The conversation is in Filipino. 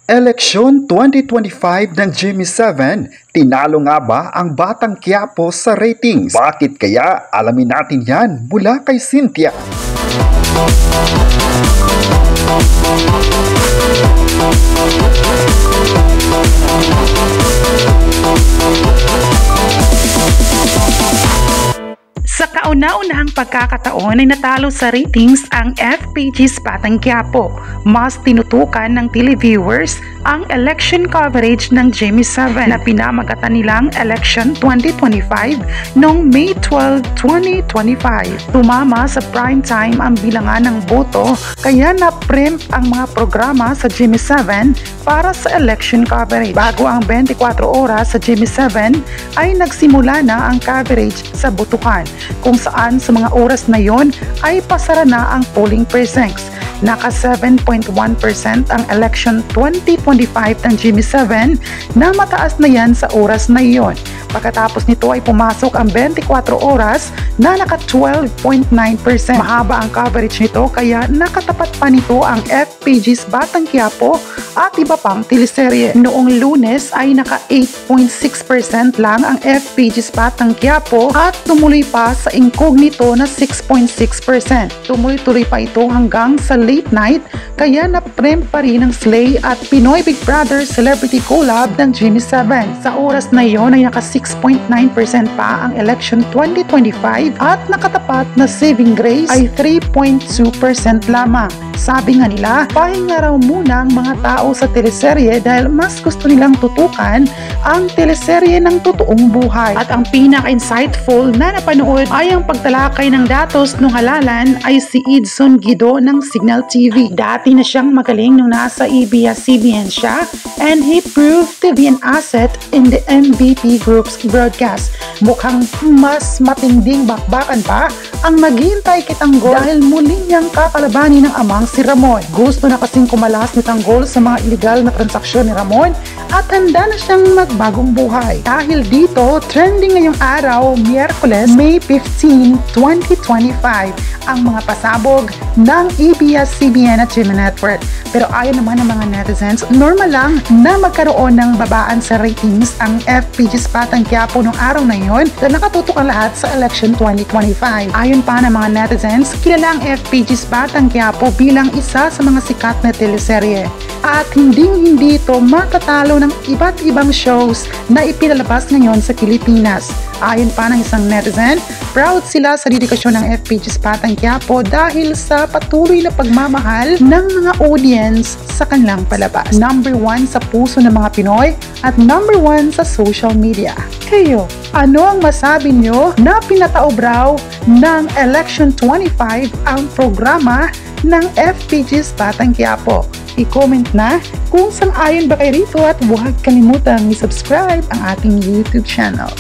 Eleksyon 2025 ng GMA7, tinalo nga ba ang Batang Quiapo sa ratings? Bakit kaya? Alamin natin yan mula kay Cynthia. Sa kauna-unahang pagkakataon ay natalo sa ratings ang FPG's Batang Quiapo. Mas tinutukan ng televiewers ang election coverage ng GMA7 na pinamagatan nilang Election 2025 noong May 12, 2025. Tumama sa prime time ang bilangan ng boto kaya na-print ang mga programa sa GMA7 para sa election coverage. Bago ang 24 oras sa GMA7 ay nagsimula na ang coverage sa botohan, kung saan sa mga oras na yon ay pasara na ang polling precincts. Naka 7.1% ang election 2025 ng GMA7 na mataas na yan sa oras na iyon. Pagkatapos nito ay pumasok ang 24 oras na naka 12.9%. Mahaba ang coverage nito kaya nakatapat pa nito ang FPG's Batang Quiapo at iba pang teleserye. Noong Lunes ay naka 8.6% lang ang FPG's Batang Quiapo at tumuloy pa sa incognito na 6.6%. Tumuloy-tuloy pa ito hanggang sa late night kaya na-prem pa rin ang Slay at Pinoy Big Brother Celebrity Collab ng GMA7. Sa oras na iyon ay naka 6.9% pa ang election 2025 at nakatapat na saving grace ay 3.2% lamang. Sabi nga nila, pahinga raw muna ang mga tao sa teleserye dahil mas gusto nilang tutukan ang teleserye ng totoong buhay. At ang pinaka-insightful na napanood ay ang pagtalakay ng datos ng halalan ay si Edson Guido ng Signal TV. Dati na siyang magaling nung nasa ABS-CBN siya and he proved to be an asset in the MVP Group's broadcast. Mukhang mas matinding bakbakan pa ang maghihintay kay Tanggol dahil muling niyang kakalabanin ng amang si Ramon. Gusto na kasing kumalas ni Tanggol sa mga illegal na transaksyon ni Ramon at handa na siyang magbagong buhay. Dahil dito, trending ngayong araw, Miyerkules, May 15, 2025, ang mga pasabog ng ABS-CBN at GMA Network. Pero ayon naman ng mga netizens, normal lang na magkaroon ng babaan sa ratings ang FPG's Batang Quiapo noong araw na yun na nakatutok ang lahat sa election 2025. Ayon pa ng mga netizens, kilala ang FPG's Batang Quiapo bilang isa sa mga sikat na teleserye. At hindi ito matatalo ng iba't ibang shows na ipinalabas ngayon sa Pilipinas. Ayon pa ng isang netizen, proud sila sa dedikasyon ng FPG's Batang Quiapo dahil sa patuloy na pagmamahal ng mga audience sa kanilang palabas. Number 1 sa puso ng mga Pinoy at number 1 sa social media. Kayo, ano ang masabi nyo na pinataob raw ng Election 25 ang programa ng FPG's Batang Quiapo? I-comment na kung sang-ayon ba kayo rito at huwag kalimutang i-subscribe ang ating YouTube channel.